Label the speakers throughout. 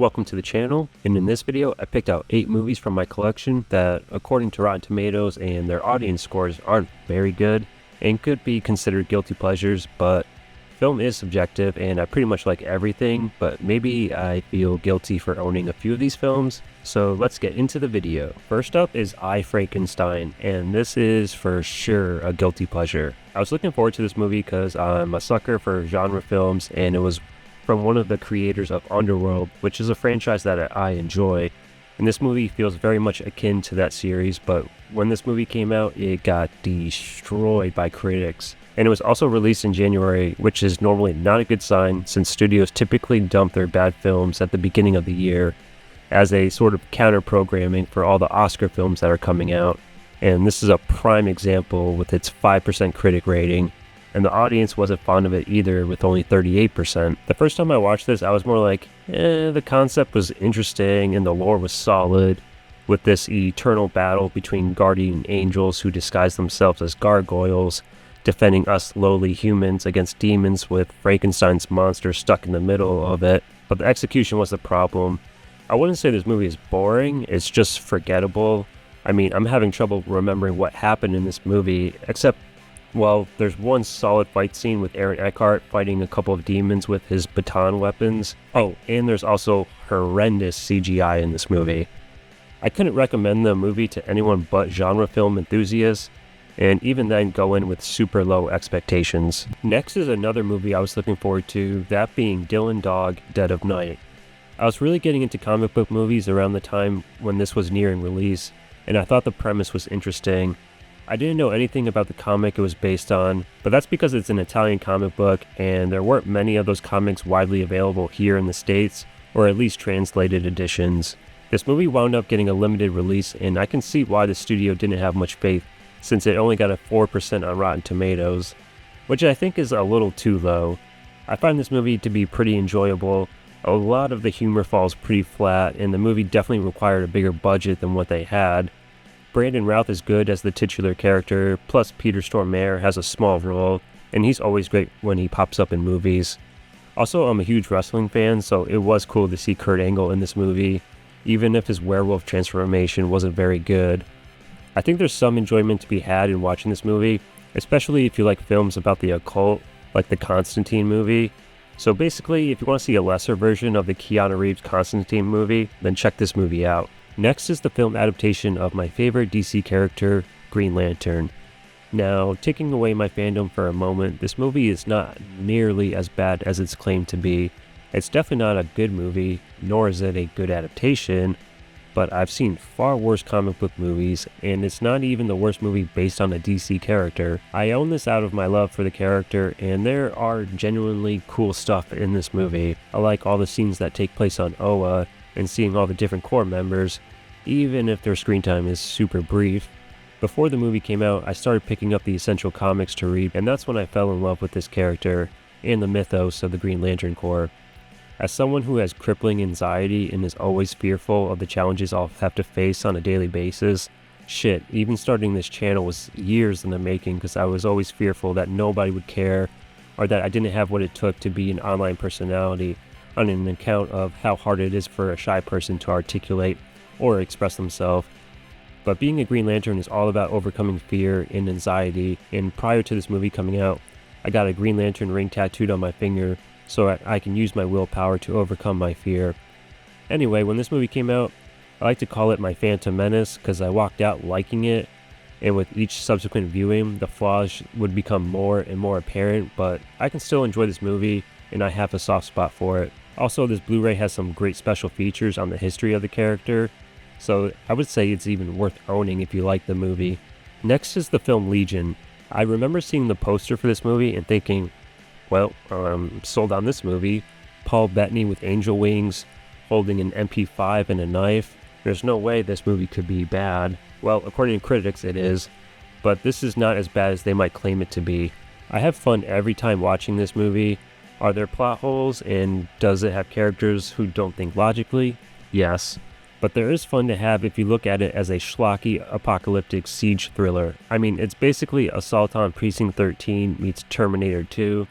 Speaker 1: welcome to the channel, and in this video I picked out 8 movies from my collection that, according to Rotten Tomatoes and their audience scores, aren't very good and could be considered guilty pleasures, but film is subjective and I pretty much like everything, but maybe I feel guilty for owning a few of these films, so let's get into the video. First up is I, Frankenstein, and this is for sure a guilty pleasure. I was looking forward to this movie because I'm a sucker for genre films, and it was from one of the creators of Underworld, which is a franchise that I enjoy, and this movie feels very much akin to that series, but when this movie came out, it got destroyed by critics. And it was also released in January, which is normally not a good sign since studios typically dump their bad films at the beginning of the year as a sort of counter-programming for all the Oscar films that are coming out. And this is a prime example with its 5% critic rating, and the audience wasn't fond of it either with only 38%. The first time I watched this, I was more like, the concept was interesting and the lore was solid, with this eternal battle between guardian angels who disguise themselves as gargoyles, defending us lowly humans against demons with Frankenstein's monster stuck in the middle of it. But the execution was the problem. I wouldn't say this movie is boring, it's just forgettable. I mean, I'm having trouble remembering what happened in this movie, except, well, there's one solid fight scene with Aaron Eckhart fighting a couple of demons with his baton weapons. Oh, and there's also horrendous CGI in this movie. I couldn't recommend the movie to anyone but genre film enthusiasts, and even then go in with super low expectations. Next is another movie I was looking forward to, that being Dylan Dog, Dead of Night. I was really getting into comic book movies around the time when this was nearing release, and I thought the premise was interesting. I didn't know anything about the comic it was based on, but that's because it's an Italian comic book and there weren't many of those comics widely available here in the States, or at least translated editions. This movie wound up getting a limited release, and I can see why the studio didn't have much faith, since it only got a 4% on Rotten Tomatoes, which I think is a little too low. I find this movie to be pretty enjoyable. A lot of the humor falls pretty flat, and the movie definitely required a bigger budget than what they had. Brandon Routh is good as the titular character, plus Peter Stormare has a small role, and he's always great when he pops up in movies. Also, I'm a huge wrestling fan, so it was cool to see Kurt Angle in this movie, even if his werewolf transformation wasn't very good. I think there's some enjoyment to be had in watching this movie, especially if you like films about the occult, like the Constantine movie. So basically, if you want to see a lesser version of the Keanu Reeves Constantine movie, then check this movie out. Next is the film adaptation of my favorite DC character, Green Lantern. Now, taking away my fandom for a moment, this movie is not nearly as bad as it's claimed to be. It's definitely not a good movie, nor is it a good adaptation, but I've seen far worse comic book movies, and it's not even the worst movie based on a DC character. I own this out of my love for the character, and there are genuinely cool stuff in this movie. I like all the scenes that take place on Oa, and seeing all the different core members, even if their screen time is super brief. Before the movie came out, I started picking up the essential comics to read, and that's when I fell in love with this character, and the mythos of the Green Lantern Corps. As someone who has crippling anxiety and is always fearful of the challenges I'll have to face on a daily basis, shit, even starting this channel was years in the making because I was always fearful that nobody would care or that I didn't have what it took to be an online personality, on an account of how hard it is for a shy person to articulate or express themselves. But being a Green Lantern is all about overcoming fear and anxiety, and prior to this movie coming out, I got a Green Lantern ring tattooed on my finger so I can use my willpower to overcome my fear. Anyway, when this movie came out, I like to call it my Phantom Menace because I walked out liking it, and with each subsequent viewing, the flaws would become more and more apparent, but I can still enjoy this movie, and I have a soft spot for it. Also, this Blu-ray has some great special features on the history of the character, so I would say it's even worth owning if you like the movie. Next is the film Legion. I remember seeing the poster for this movie and thinking, well, I'm sold on this movie. Paul Bettany with angel wings, holding an MP5 and a knife. There's no way this movie could be bad. Well, according to critics, it is. But this is not as bad as they might claim it to be. I have fun every time watching this movie. Are there plot holes, and does it have characters who don't think logically? Yes. But there is fun to have if you look at it as a schlocky apocalyptic siege thriller. I mean, it's basically Assault on Precinct 13 meets Terminator 2.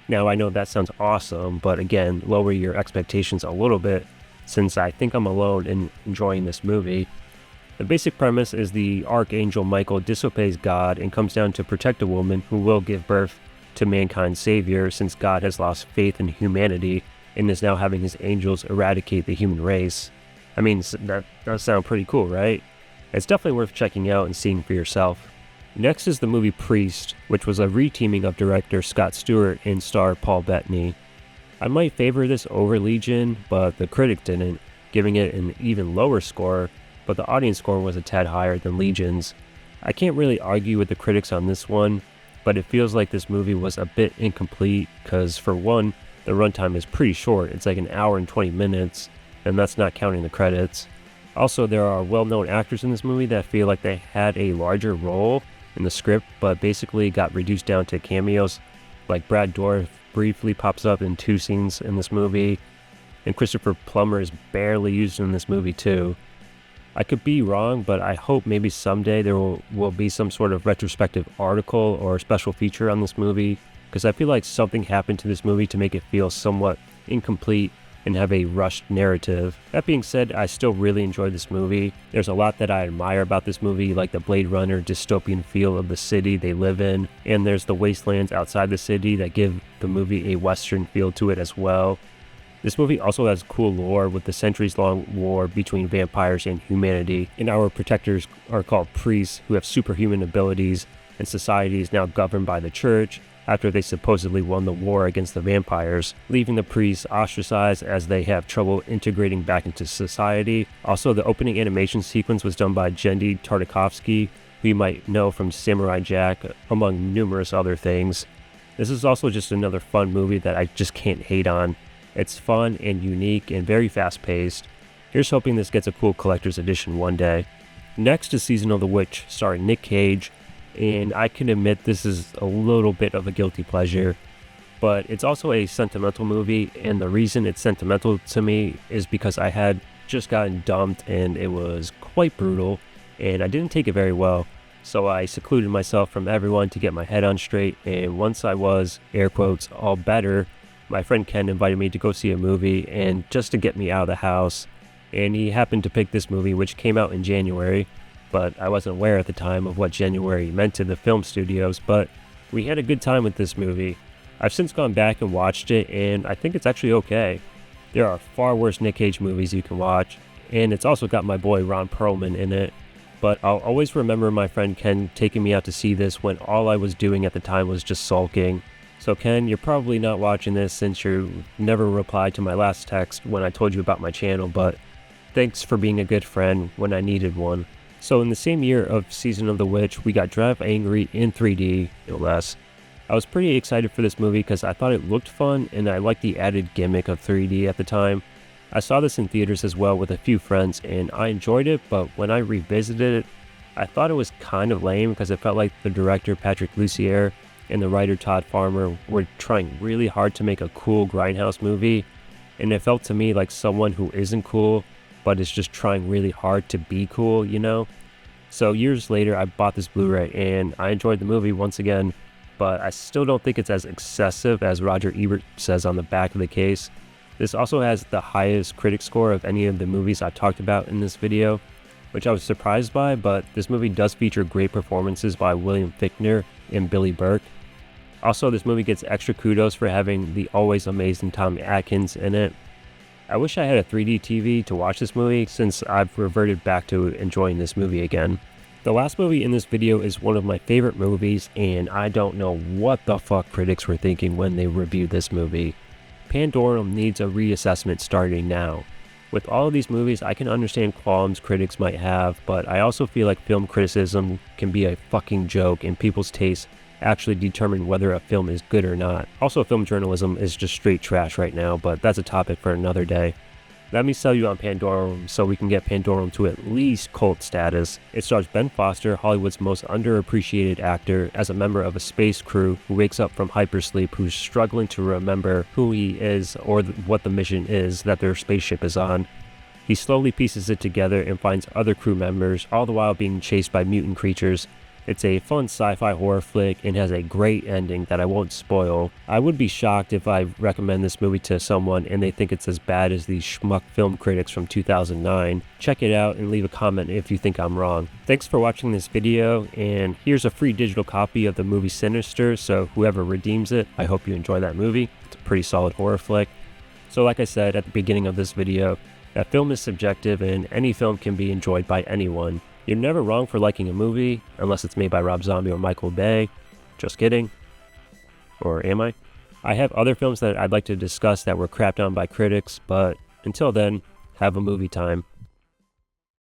Speaker 1: Now, I know that sounds awesome, but again, lower your expectations a little bit, since I think I'm alone in enjoying this movie. The basic premise is the Archangel Michael disobeys God and comes down to protect a woman who will give birth to mankind's savior, since God has lost faith in humanity and is now having his angels eradicate the human race. I mean, that does sound pretty cool, right? It's definitely worth checking out and seeing for yourself. Next is the movie Priest, which was a reteaming of director Scott Stewart and star Paul Bettany. I might favor this over Legion, but the critic didn't, giving it an even lower score, but the audience score was a tad higher than Legion's. I can't really argue with the critics on this one, but it feels like this movie was a bit incomplete because, for one, the runtime is pretty short. It's like an hour and 20 minutes, and that's not counting the credits. Also, there are well-known actors in this movie that feel like they had a larger role in the script, but basically got reduced down to cameos. Like Brad Dourif briefly pops up in 2 scenes in this movie, and Christopher Plummer is barely used in this movie too. I could be wrong, but I hope maybe someday there will be some sort of retrospective article or special feature on this movie, because I feel like something happened to this movie to make it feel somewhat incomplete and have a rushed narrative. That being said, I still really enjoy this movie. There's a lot that I admire about this movie, like the Blade Runner dystopian feel of the city they live in, and there's the wastelands outside the city that give the movie a western feel to it as well. This movie also has cool lore with the centuries-long war between vampires and humanity, and our protectors are called priests who have superhuman abilities, and society is now governed by the church after they supposedly won the war against the vampires, leaving the priests ostracized as they have trouble integrating back into society. Also, the opening animation sequence was done by Genndy Tartakovsky, who you might know from Samurai Jack, among numerous other things. This is also just another fun movie that I just can't hate on. It's fun and unique and very fast-paced. Here's hoping this gets a cool collector's edition one day. Next is Season of the Witch, starring Nick Cage, and I can admit this is a little bit of a guilty pleasure, but it's also a sentimental movie, and the reason it's sentimental to me is because I had just gotten dumped and it was quite brutal, and I didn't take it very well, so I secluded myself from everyone to get my head on straight, and once I was, air quotes, all better, my friend Ken invited me to go see a movie, and just to get me out of the house, and he happened to pick this movie, which came out in January, but I wasn't aware at the time of what January meant to the film studios, but we had a good time with this movie. I've since gone back and watched it, and I think it's actually okay. There are far worse Nick Cage movies you can watch, and it's also got my boy Ron Perlman in it, but I'll always remember my friend Ken taking me out to see this when all I was doing at the time was just sulking. So Ken, you're probably not watching this since you never replied to my last text when I told you about my channel, but thanks for being a good friend when I needed one. So in the same year of Season of the Witch, we got Drive Angry in 3D, no less. I was pretty excited for this movie because I thought it looked fun and I liked the added gimmick of 3D at the time. I saw this in theaters as well with a few friends and I enjoyed it, but when I revisited it, I thought it was kind of lame because it felt like the director Patrick Lussier and the writer Todd Farmer were trying really hard to make a cool grindhouse movie, and it felt to me like someone who isn't cool but is just trying really hard to be cool, you know? So years later, I bought this Blu-ray and I enjoyed the movie once again, but I still don't think it's as excessive as Roger Ebert says on the back of the case. This also has the highest critic score of any of the movies I talked about in this video, which I was surprised by, but this movie does feature great performances by William Fichtner and Billy Burke. Also, this movie gets extra kudos for having the always amazing Tom Atkins in it. I wish I had a 3D TV to watch this movie since I've reverted back to enjoying this movie again. The last movie in this video is one of my favorite movies, and I don't know what the fuck critics were thinking when they reviewed this movie. Pandorum needs a reassessment starting now. With all of these movies, I can understand qualms critics might have, but I also feel like film criticism can be a fucking joke and people's tastes actually determine whether a film is good or not. Also, film journalism is just straight trash right now, but that's a topic for another day. Let me sell you on Pandorum so we can get Pandorum to at least cult status. It stars Ben Foster, Hollywood's most underappreciated actor, as a member of a space crew who wakes up from hypersleep who's struggling to remember who he is or what the mission is that their spaceship is on. He slowly pieces it together and finds other crew members, all the while being chased by mutant creatures It's a fun sci-fi horror flick and has a great ending that I won't spoil. I would be shocked if I recommend this movie to someone and they think it's as bad as these schmuck film critics from 2009. Check it out and leave a comment if you think I'm wrong. Thanks for watching this video, and here's a free digital copy of the movie Sinister, so whoever redeems it, I hope you enjoy that movie. It's a pretty solid horror flick. So like I said at the beginning of this video, that film is subjective and any film can be enjoyed by anyone. You're never wrong for liking a movie, unless it's made by Rob Zombie or Michael Bay. Just kidding. Or am I? I have other films that I'd like to discuss that were crapped on by critics, but until then, have a movie time.